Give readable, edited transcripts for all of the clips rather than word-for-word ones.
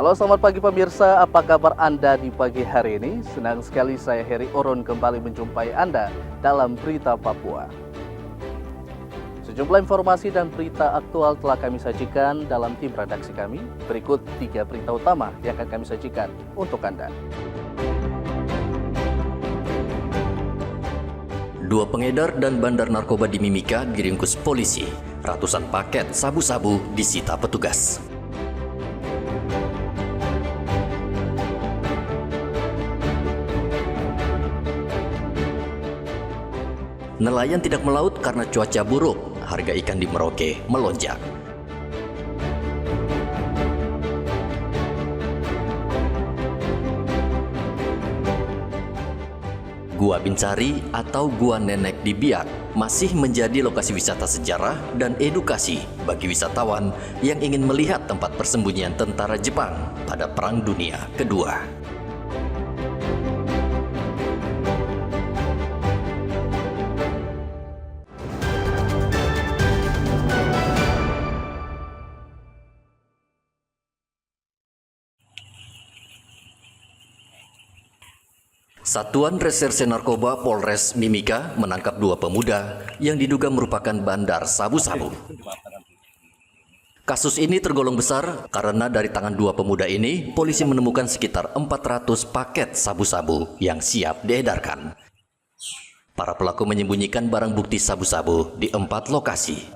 Halo, selamat pagi pemirsa, apa kabar Anda di pagi hari ini? Senang sekali saya Heri Oron kembali menjumpai Anda dalam Berita Papua. Sejumlah informasi dan berita aktual telah kami sajikan dalam tim redaksi kami. Berikut 3 berita utama yang akan kami sajikan untuk Anda. 2 pengedar dan bandar narkoba di Mimika diringkus polisi. Ratusan paket sabu-sabu disita petugas. Nelayan tidak melaut karena cuaca buruk. Harga ikan di Merauke melonjak. Gua Binsari atau Gua Nenek di Biak masih menjadi lokasi wisata sejarah dan edukasi bagi wisatawan yang ingin melihat tempat persembunyian tentara Jepang pada Perang Dunia Kedua. Satuan Reserse Narkoba Polres Mimika menangkap 2 pemuda yang diduga merupakan bandar sabu-sabu. Kasus ini tergolong besar karena dari tangan 2 pemuda ini, polisi menemukan sekitar 400 paket sabu-sabu yang siap diedarkan. Para pelaku menyembunyikan barang bukti sabu-sabu di 4 lokasi.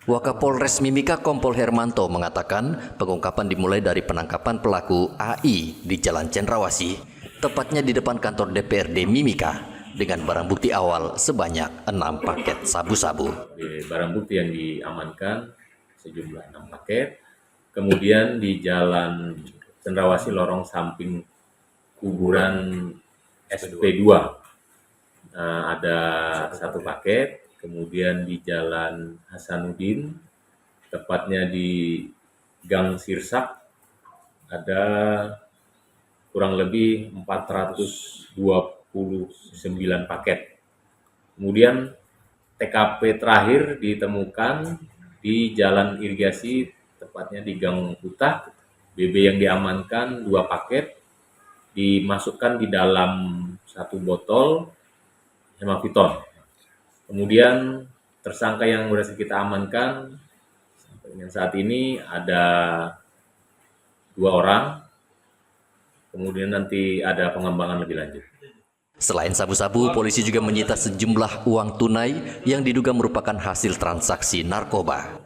Wakapolres Mimika Kompol Hermanto mengatakan pengungkapan dimulai dari penangkapan pelaku AI di Jalan Cendrawasih, tepatnya di depan kantor DPRD Mimika, dengan barang bukti awal sebanyak 6 paket sabu-sabu. Barang bukti yang diamankan sejumlah 6 paket. Kemudian di Jalan Cendrawasih lorong samping kuburan SP2 ada 1 paket. Kemudian di Jalan Hasanuddin, tepatnya di Gang Sirsak, ada kurang lebih 429 paket. Kemudian TKP terakhir ditemukan di Jalan Irigasi, tepatnya di Gang Kutah. BB yang diamankan 2 paket, dimasukkan di dalam 1 botol hemaviton. Kemudian tersangka yang berhasil kita amankan sampai dengan saat ini ada 2 orang. Kemudian nanti ada pengembangan lebih lanjut. Selain sabu-sabu, polisi juga menyita sejumlah uang tunai yang diduga merupakan hasil transaksi narkoba.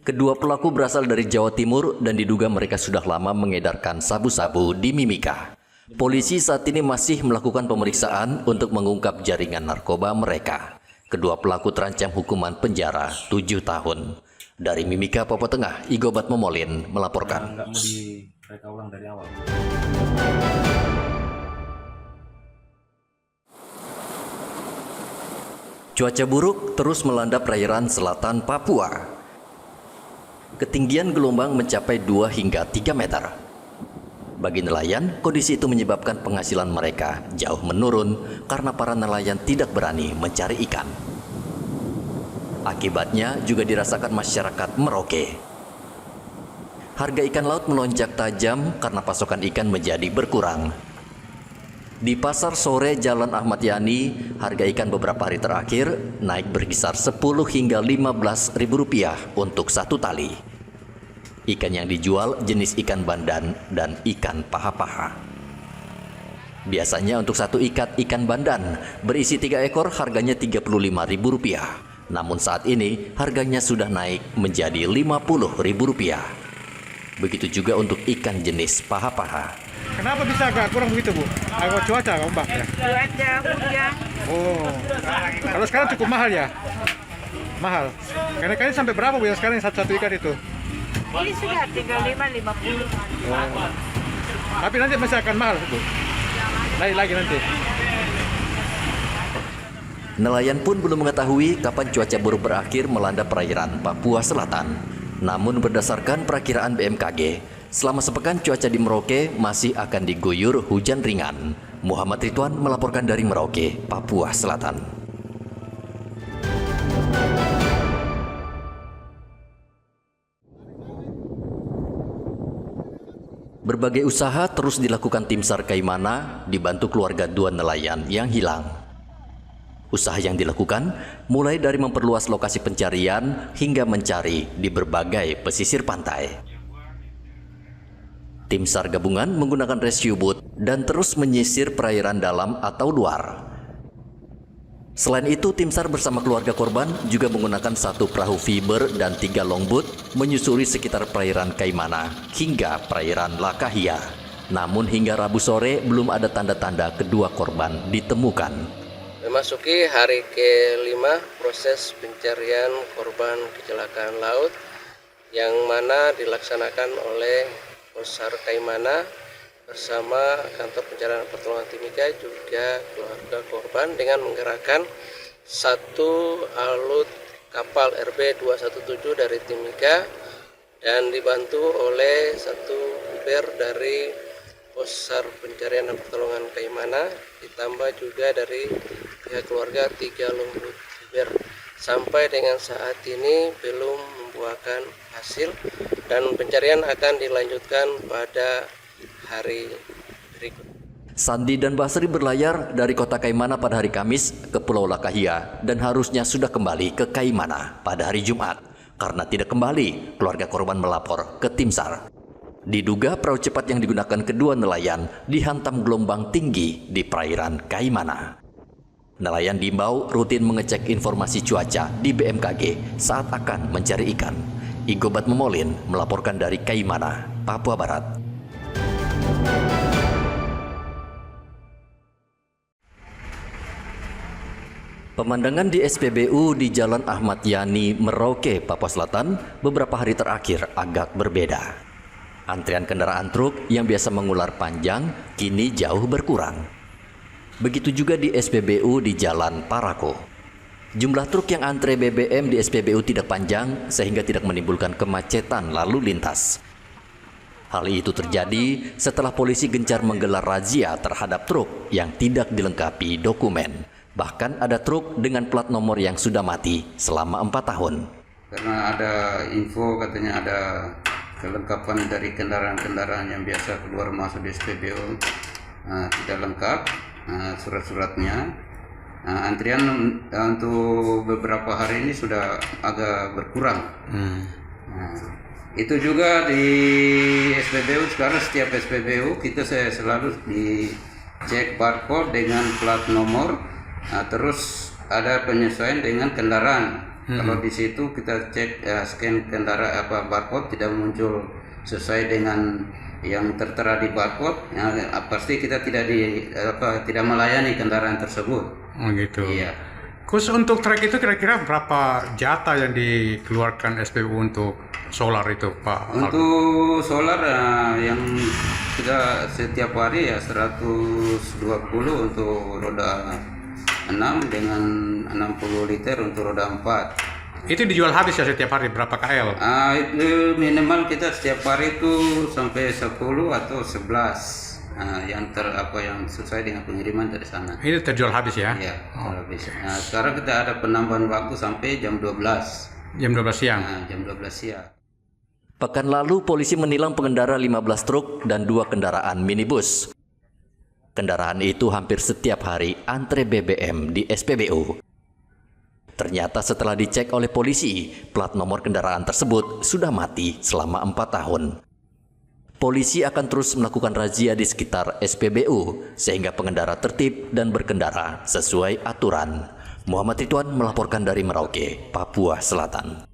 Kedua pelaku berasal dari Jawa Timur dan diduga mereka sudah lama mengedarkan sabu-sabu di Mimika. Polisi saat ini masih melakukan pemeriksaan untuk mengungkap jaringan narkoba mereka. Kedua pelaku terancam hukuman penjara 7 tahun. Dari Mimika, Papua Tengah, Igobat Momolin melaporkan. Cuaca buruk terus melanda perairan selatan Papua. Ketinggian gelombang mencapai 2 hingga 3 meter. Bagi nelayan, kondisi itu menyebabkan penghasilan mereka jauh menurun karena para nelayan tidak berani mencari ikan. Akibatnya juga dirasakan masyarakat Merauke. Harga ikan laut melonjak tajam karena pasokan ikan menjadi berkurang. Di pasar sore Jalan Ahmad Yani, harga ikan beberapa hari terakhir naik berkisar 10 hingga 15 ribu rupiah untuk 1 tali. Ikan yang dijual jenis ikan bandan dan ikan paha-paha. Biasanya untuk 1 ikat ikan bandan berisi 3 ekor harganya 35 ribu rupiah. Namun saat ini harganya sudah naik menjadi 50 ribu rupiah. Begitu juga untuk ikan jenis paha-paha. Kenapa bisa agak kurang begitu, Bu? Agak cuaca, ombak ya? Cuaca hujan. Oh, kalau sekarang cukup mahal ya? Mahal. Karena ikannya sampai berapa, Bu, yang sekarang satu ikan itu? Ini sudah 35-50. Oh. Tapi nanti masih akan mahal, Bu? Naik lagi nanti? Nelayan pun belum mengetahui kapan cuaca buruk berakhir melanda perairan Papua Selatan. Namun berdasarkan perakiraan BMKG, selama sepekan cuaca di Merauke masih akan diguyur hujan ringan. Muhammad Ridwan melaporkan dari Merauke, Papua Selatan. Berbagai usaha terus dilakukan tim SAR Kaimana dibantu keluarga 2 nelayan yang hilang. Usaha yang dilakukan mulai dari memperluas lokasi pencarian hingga mencari di berbagai pesisir pantai. Tim SAR gabungan menggunakan rescue boat dan terus menyisir perairan dalam atau luar. Selain itu, tim SAR bersama keluarga korban juga menggunakan 1 perahu fiber dan 3 longboat menyusuri sekitar perairan Kaimana hingga perairan Lakahia. Namun hingga Rabu sore belum ada tanda-tanda kedua korban ditemukan. Memasuki hari ke-5 proses pencarian korban kecelakaan laut yang mana dilaksanakan oleh Posar Kaimana bersama kantor pencarian pertolongan Timika juga keluarga korban dengan menggerakkan 1 alut kapal RB217 dari Timika dan dibantu oleh 1 fiber dari Posar pencarian dan pertolongan Kaimana, ditambah juga dari pihak keluarga 3 longboat fiber. Sampai dengan saat ini belum membuahkan hasil dan pencarian akan dilanjutkan pada hari berikut. Sandi dan Basri berlayar dari kota Kaimana pada hari Kamis ke Pulau Lakahia dan harusnya sudah kembali ke Kaimana pada hari Jumat. Karena tidak kembali, keluarga korban melapor ke tim SAR. Diduga perahu cepat yang digunakan kedua nelayan dihantam gelombang tinggi di perairan Kaimana. Nelayan diimbau rutin mengecek informasi cuaca di BMKG saat akan mencari ikan. Igobat Memolin melaporkan dari Kaimana, Papua Barat. Pemandangan di SPBU di Jalan Ahmad Yani, Merauke, Papua Selatan beberapa hari terakhir agak berbeda. Antrian kendaraan truk yang biasa mengular panjang kini jauh berkurang. Begitu juga di SPBU di Jalan Parako. Jumlah truk yang antre BBM di SPBU tidak panjang sehingga tidak menimbulkan kemacetan lalu lintas. Hal itu terjadi setelah polisi gencar menggelar razia terhadap truk yang tidak dilengkapi dokumen. Bahkan ada truk dengan plat nomor yang sudah mati selama 4 tahun. Karena ada info katanya ada kelengkapan dari kendaraan-kendaraan yang biasa keluar masuk di SPBU tidak lengkap surat-suratnya. Antrian untuk beberapa hari ini sudah agak berkurang. Itu juga di SPBU sekarang setiap SPBU kita selalu dicek barcode dengan plat nomor. Terus ada penyesuaian dengan kendaraan. Kalau di situ kita cek scan kendaraan barcode tidak muncul sesuai dengan yang tertera di barcode, pasti kita tidak melayani kendaraan tersebut. Oh gitu. Iya. Khusus untuk trek itu kira-kira berapa jatah yang dikeluarkan SPBU untuk solar itu, Pak? Untuk solar yang kita setiap hari ya 120 untuk roda 6 dengan 60 liter untuk roda 4. Itu dijual habis ya setiap hari berapa KL? Itu minimal kita setiap hari itu sampai 10 atau 11 yang yang sesuai dengan pengiriman dari sana. Ini terjual habis ya? Iya, habis. Sekarang kita ada penambahan waktu sampai jam 12. Jam 12 siang? Jam 12 siang. Pekan lalu polisi menilang pengendara 15 truk dan 2 kendaraan minibus. Kendaraan itu hampir setiap hari antre BBM di SPBU. Ternyata setelah dicek oleh polisi, plat nomor kendaraan tersebut sudah mati selama 4 tahun. Polisi akan terus melakukan razia di sekitar SPBU sehingga pengendara tertib dan berkendara sesuai aturan. Muhammad Ridwan melaporkan dari Merauke, Papua Selatan.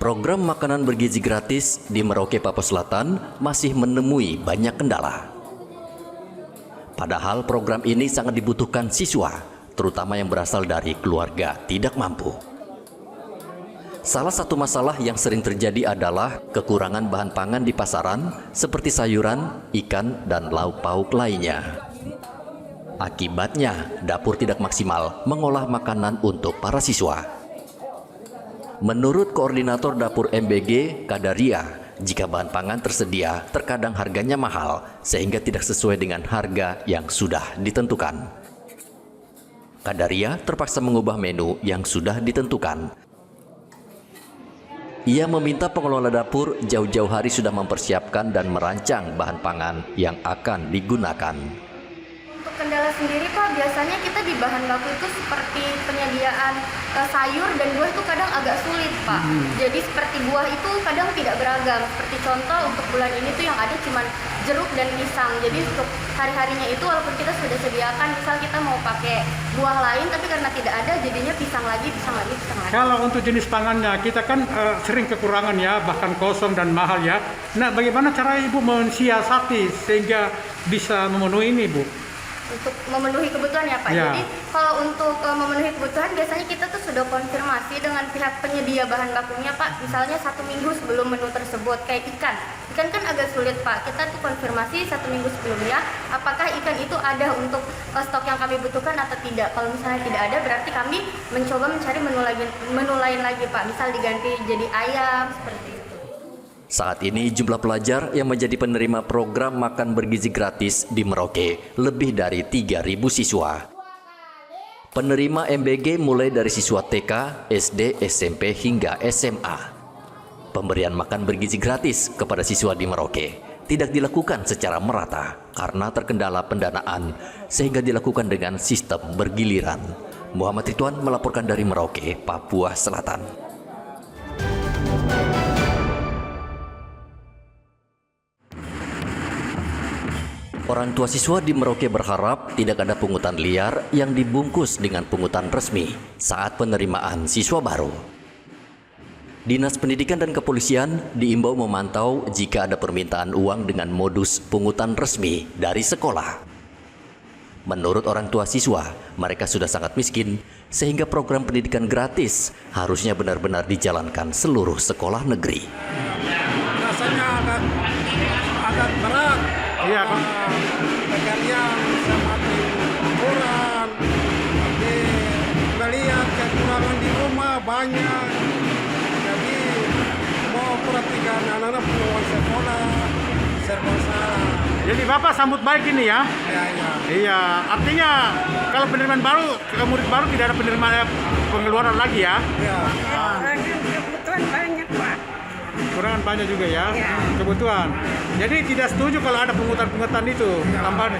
Program makanan bergizi gratis di Merauke, Papua Selatan masih menemui banyak kendala. Padahal program ini sangat dibutuhkan siswa, terutama yang berasal dari keluarga tidak mampu. Salah satu masalah yang sering terjadi adalah kekurangan bahan pangan di pasaran seperti sayuran, ikan, dan lauk pauk lainnya. Akibatnya, dapur tidak maksimal mengolah makanan untuk para siswa. Menurut Koordinator Dapur MBG, Kadaria, jika bahan pangan tersedia, terkadang harganya mahal, sehingga tidak sesuai dengan harga yang sudah ditentukan. Kadaria terpaksa mengubah menu yang sudah ditentukan. Ia meminta pengelola dapur jauh-jauh hari sudah mempersiapkan dan merancang bahan pangan yang akan digunakan. Untuk kendala sendiri Pak, biasanya kita di bahan baku itu seperti penyediaan sayur dan buah itu kadang agak sulit Pak. Jadi seperti buah itu kadang tidak beragam. Seperti contoh untuk bulan ini tuh yang ada cuma jeruk dan pisang. Jadi untuk hari-harinya itu walaupun kita sudah sediakan, misal kita mau pakai buah lain tapi karena tidak ada jadinya pisang lagi. Kalau untuk jenis pangannya kita kan sering kekurangan ya, bahkan kosong dan mahal ya. Nah, bagaimana cara Ibu mensiasati sehingga bisa memenuhi ini, Bu? Untuk memenuhi kebutuhan ya Pak. Ya. Jadi kalau untuk memenuhi kebutuhan biasanya kita tuh sudah konfirmasi dengan pihak penyedia bahan bakunya Pak. Misalnya 1 minggu sebelum menu tersebut. Kayak ikan kan agak sulit Pak. Kita tuh konfirmasi 1 minggu sebelumnya apakah ikan itu ada untuk stok yang kami butuhkan atau tidak. Kalau misalnya tidak ada berarti kami mencoba mencari menu lain lagi Pak. Misal diganti jadi ayam seperti itu. Saat ini jumlah pelajar yang menjadi penerima program makan bergizi gratis di Merauke lebih dari 3.000 siswa. Penerima MBG mulai dari siswa TK, SD, SMP hingga SMA. Pemberian makan bergizi gratis kepada siswa di Merauke tidak dilakukan secara merata karena terkendala pendanaan sehingga dilakukan dengan sistem bergiliran. Muhammad Ridwan melaporkan dari Merauke, Papua Selatan. Orang tua siswa di Merauke berharap tidak ada pungutan liar yang dibungkus dengan pungutan resmi saat penerimaan siswa baru. Dinas Pendidikan dan Kepolisian diimbau memantau jika ada permintaan uang dengan modus pungutan resmi dari sekolah. Menurut orang tua siswa, mereka sudah sangat miskin sehingga program pendidikan gratis harusnya benar-benar dijalankan seluruh sekolah negeri. Rasanya agak berat. Iya, Pak. Pekerjaan semakin kurang. Jadi melihat kekurangan di rumah banyak. Jadi mau perhatikan anak-anak pulang sekolah serba salah. Jadi Bapak sambut baik ini ya? Iya. Iya, artinya kalau penerimaan baru, murid baru tidak ada penerimaan pengeluaran lagi ya? Iya. Kebutuhan banyak Pak. Kekurangan banyak juga ya, Iya. kebutuhan. Jadi tidak setuju kalau ada pungutan-pungutan itu, tambahan.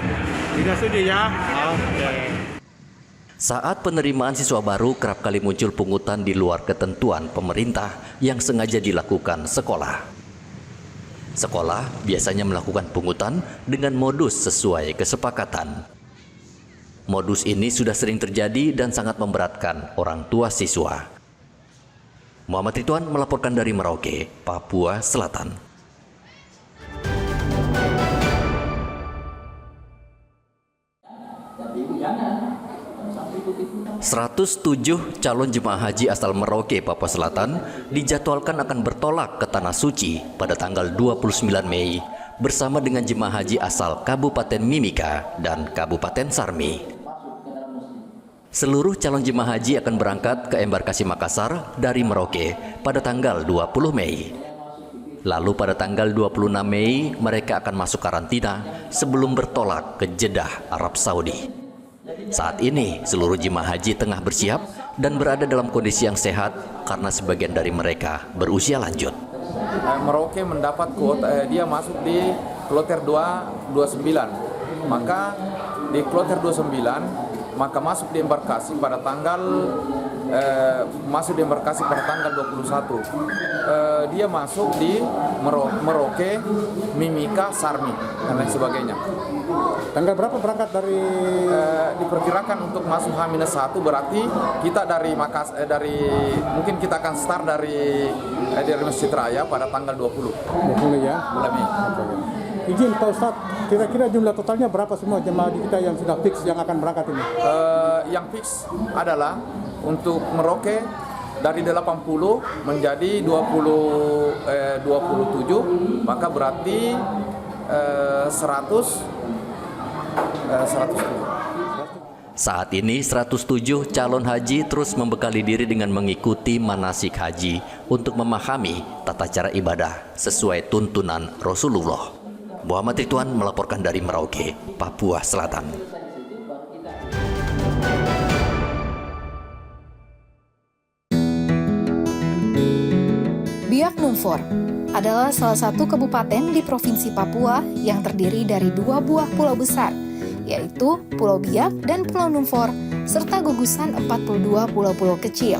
Tidak setuju ya? Oke. Saat penerimaan siswa baru kerap kali muncul pungutan di luar ketentuan pemerintah yang sengaja dilakukan sekolah. Sekolah biasanya melakukan pungutan dengan modus sesuai kesepakatan. Modus ini sudah sering terjadi dan sangat memberatkan orang tua siswa. Muhammad Ridwan melaporkan dari Merauke, Papua Selatan. 107 calon jemaah haji asal Merauke, Papua Selatan dijadwalkan akan bertolak ke Tanah Suci pada tanggal 29 Mei bersama dengan jemaah haji asal Kabupaten Mimika dan Kabupaten Sarmi. Seluruh calon jemaah haji akan berangkat ke embarkasi Makassar dari Merauke pada tanggal 20 Mei. Lalu pada tanggal 26 Mei mereka akan masuk karantina sebelum bertolak ke Jeddah, Arab Saudi. Saat ini seluruh jemaah haji tengah bersiap dan berada dalam kondisi yang sehat karena sebagian dari mereka berusia lanjut. Merauke mendapat kuota, dia masuk di kloter 29. Maka di kloter 29 maka masuk di embarkasi pada tanggal 21. Dia masuk di Merauke, Mimika, Sarmi dan lain sebagainya. Tanggal berapa berangkat dari? Diperkirakan untuk masuk H-1 berarti kita mungkin kita akan start dari Masjid Raya pada tanggal 20 ya. bulan Mei. Izin Pak Ustadz, kira-kira jumlah totalnya berapa semua jemaah kita yang sudah fix yang akan berangkat ini? Yang fix adalah untuk Merauke dari 80 menjadi 27, maka berarti 100. Saat ini 107 calon haji terus membekali diri dengan mengikuti manasik haji untuk memahami tata cara ibadah sesuai tuntunan Rasulullah. Muhammad Ridwan melaporkan dari Merauke, Papua Selatan. Biak Numfor adalah salah satu kabupaten di Provinsi Papua yang terdiri dari 2 buah pulau besar, yaitu Pulau Biak dan Pulau Numfor, serta gugusan 42 pulau-pulau kecil.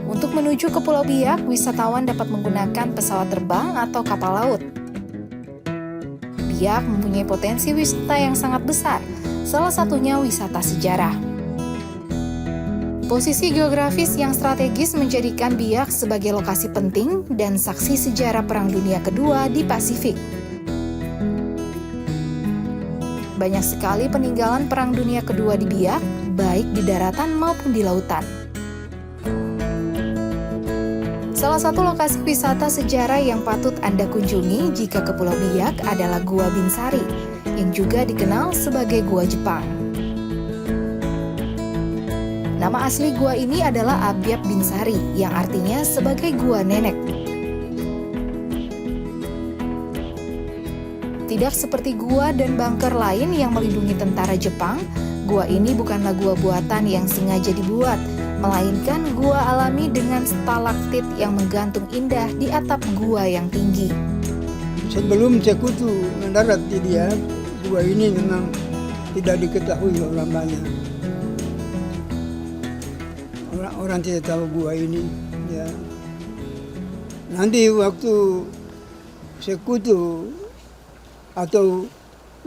Untuk menuju ke Pulau Biak, wisatawan dapat menggunakan pesawat terbang atau kapal laut. Biak mempunyai potensi wisata yang sangat besar, salah satunya wisata sejarah. Posisi geografis yang strategis menjadikan Biak sebagai lokasi penting dan saksi sejarah Perang Dunia Kedua di Pasifik. Banyak sekali peninggalan Perang Dunia Kedua di Biak, baik di daratan maupun di lautan. Salah satu lokasi wisata sejarah yang patut Anda kunjungi jika ke Pulau Biak adalah Gua Binsari, yang juga dikenal sebagai Gua Jepang. Nama asli gua ini adalah Abyab Binsari, yang artinya sebagai gua nenek. Tidak seperti gua dan bunker lain yang melindungi tentara Jepang, gua ini bukanlah gua buatan yang sengaja dibuat, melainkan gua alami dengan stalaktit yang menggantung indah di atap gua yang tinggi. Sebelum Sekutu mendarat di dia, gua ini memang tidak diketahui orang banyak. Orang tidak tahu gua ini. Ya. Nanti waktu Sekutu atau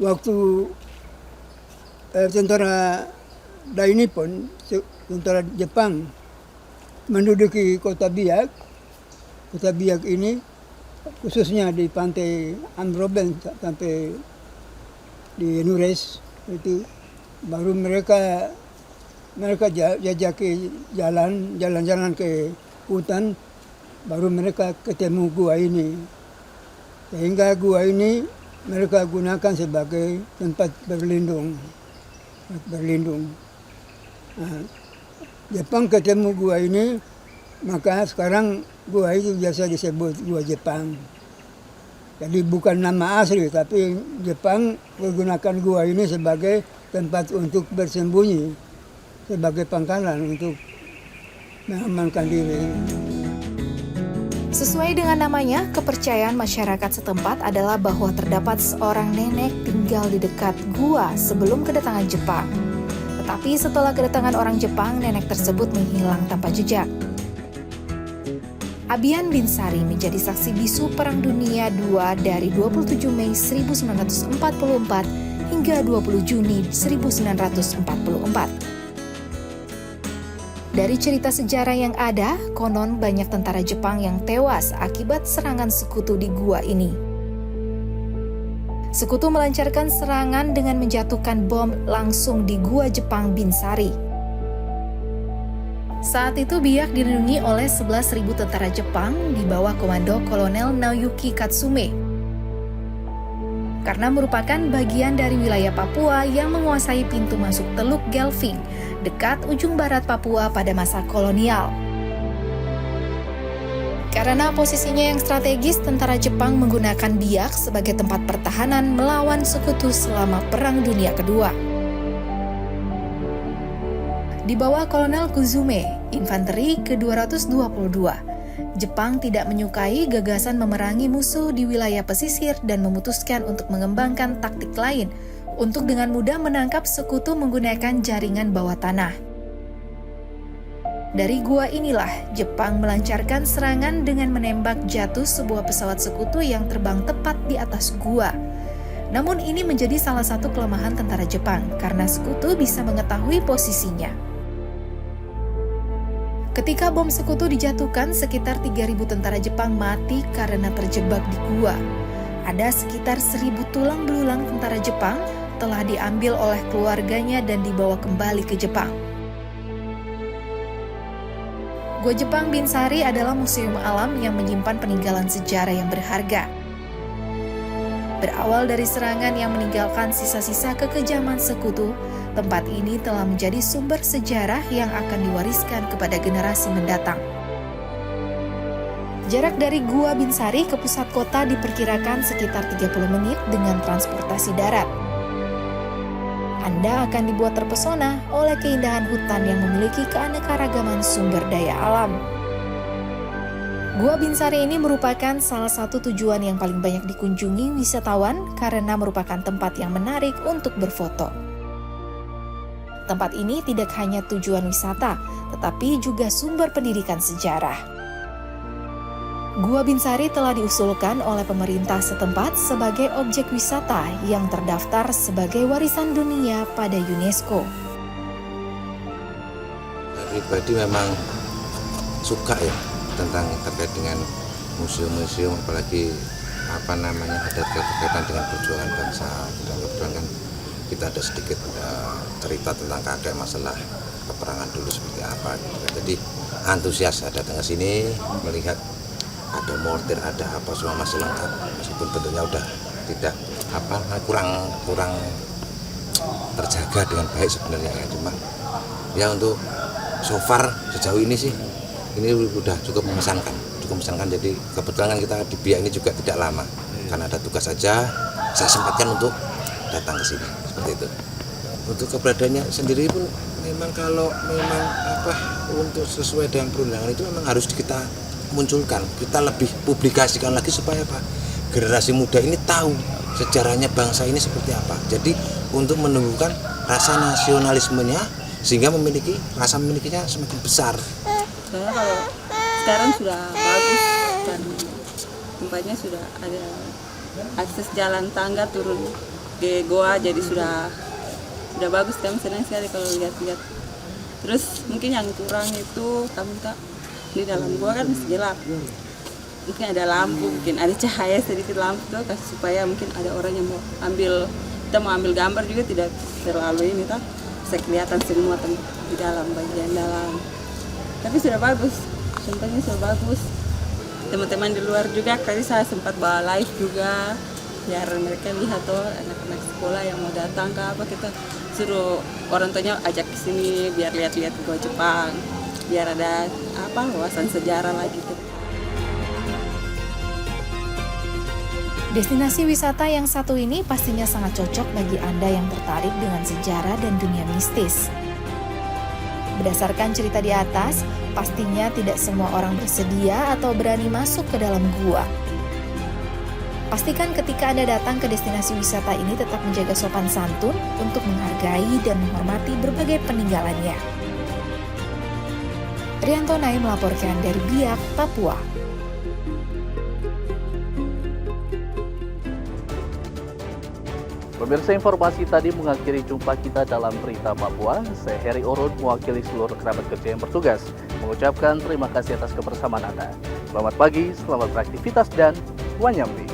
waktu tentara Dainippon, tentara Jepang menduduki kota Biak ini khususnya di pantai Amroben sampai di Nures itu, baru mereka jajaki jalan-jalan ke hutan, baru mereka ketemu gua ini. Sehingga gua ini mereka gunakan sebagai tempat berlindung. Nah, Jepang ketemu gua ini, maka sekarang gua itu biasa disebut gua Jepang. Jadi bukan nama asli, tapi Jepang menggunakan gua ini sebagai tempat untuk bersembunyi, sebagai pangkalan untuk mengamankan diri. Sesuai dengan namanya, kepercayaan masyarakat setempat adalah bahwa terdapat seorang nenek tinggal di dekat gua sebelum kedatangan Jepang. Tetapi setelah kedatangan orang Jepang, nenek tersebut menghilang tanpa jejak. Abian Binsari menjadi saksi bisu Perang Dunia II dari 27 Mei 1944 hingga 20 Juni 1944. Dari cerita sejarah yang ada, konon banyak tentara Jepang yang tewas akibat serangan sekutu di gua ini. Sekutu melancarkan serangan dengan menjatuhkan bom langsung di gua Jepang Binsari. Saat itu Biak dilindungi oleh 11.000 tentara Jepang di bawah komando Kolonel Naoyuki Katsume. Karena merupakan bagian dari wilayah Papua yang menguasai pintu masuk Teluk Gelfing, dekat ujung barat Papua pada masa kolonial. Karena posisinya yang strategis, tentara Jepang menggunakan Biak sebagai tempat pertahanan melawan sekutu selama Perang Dunia Kedua. Di bawah Kolonel Kuzume, infanteri ke-222, Jepang tidak menyukai gagasan memerangi musuh di wilayah pesisir dan memutuskan untuk mengembangkan taktik lain untuk dengan mudah menangkap sekutu menggunakan jaringan bawah tanah. Dari gua inilah Jepang melancarkan serangan dengan menembak jatuh sebuah pesawat sekutu yang terbang tepat di atas gua. Namun ini menjadi salah satu kelemahan tentara Jepang karena sekutu bisa mengetahui posisinya. Ketika bom sekutu dijatuhkan, sekitar 3.000 tentara Jepang mati karena terjebak di gua. Ada sekitar 1.000 tulang belulang tentara Jepang telah diambil oleh keluarganya dan dibawa kembali ke Jepang. Gua Jepang Binsari adalah museum alam yang menyimpan peninggalan sejarah yang berharga. Berawal dari serangan yang meninggalkan sisa-sisa kekejaman sekutu, tempat ini telah menjadi sumber sejarah yang akan diwariskan kepada generasi mendatang. Jarak dari Gua Binsari ke pusat kota diperkirakan sekitar 30 menit dengan transportasi darat. Anda akan dibuat terpesona oleh keindahan hutan yang memiliki keanekaragaman sumber daya alam. Gua Binsari ini merupakan salah satu tujuan yang paling banyak dikunjungi wisatawan karena merupakan tempat yang menarik untuk berfoto. Tempat ini tidak hanya tujuan wisata, tetapi juga sumber pendidikan sejarah. Gua Binsari telah diusulkan oleh pemerintah setempat sebagai objek wisata yang terdaftar sebagai warisan dunia pada UNESCO. Pribadi memang suka ya tentang terkait dengan museum-museum, apalagi ada kaitan dengan perjuangan bangsa. Dan kebetulan kan kita ada sedikit cerita tentang kakek masalah peperangan dulu seperti apa gitu kan. Jadi antusias datang ke sini melihat ada mortir, ada apa semua masih lengkap, meskipun bentuknya udah tidak kurang terjaga dengan baik sebenarnya ya. Cuma ya untuk so far sejauh ini sih ini udah cukup mengesankan. Jadi kebetulan kan kita di Biak ini juga tidak lama, karena ada tugas saja saya sempatkan untuk datang ke sini seperti itu. Untuk keberadaannya sendiri pun memang kalau memang untuk sesuai dengan perundangan itu memang harus kita munculkan, kita lebih publikasikan lagi supaya generasi muda ini tahu sejarahnya bangsa ini seperti apa. Jadi untuk menumbuhkan rasa nasionalismenya sehingga rasa memilikinya semakin besar. Soalnya kalau sekarang sudah bagus dan tempatnya sudah ada akses jalan tangga turun ke goa, jadi sudah bagus. Kami senang sekali kalau lihat-lihat. Terus mungkin yang kurang itu kami di dalam gua kan masih gelap, mungkin ada lampu, mungkin ada cahaya sedikit lampu tuh supaya mungkin ada orang yang kita mau ambil gambar juga tidak terlalu ini bisa kelihatan semua di dalam bagian dalam. Tapi sudah bagus, tempatnya sudah bagus. Teman-teman di luar juga kali saya sempat bawa live juga biar mereka lihat anak-anak sekolah yang mau datang kita suruh orang tuanya ajak ke sini biar lihat-lihat gua Jepang, biar ada wawasan sejarah lagi tuh. Destinasi wisata yang satu ini pastinya sangat cocok bagi Anda yang tertarik dengan sejarah dan dunia mistis. Berdasarkan cerita di atas, pastinya tidak semua orang bersedia atau berani masuk ke dalam gua. Pastikan ketika Anda datang ke destinasi wisata ini tetap menjaga sopan santun untuk menghargai dan menghormati berbagai peninggalannya. Rianto Nai melaporkan dari Biak, Papua. Pemirsa, informasi tadi mengakhiri jumpa kita dalam Berita Papua. Saya Heri Orun mewakili seluruh kerabat kerja yang bertugas mengucapkan terima kasih atas kebersamaan Anda. Selamat pagi, selamat beraktivitas dan wanyambi.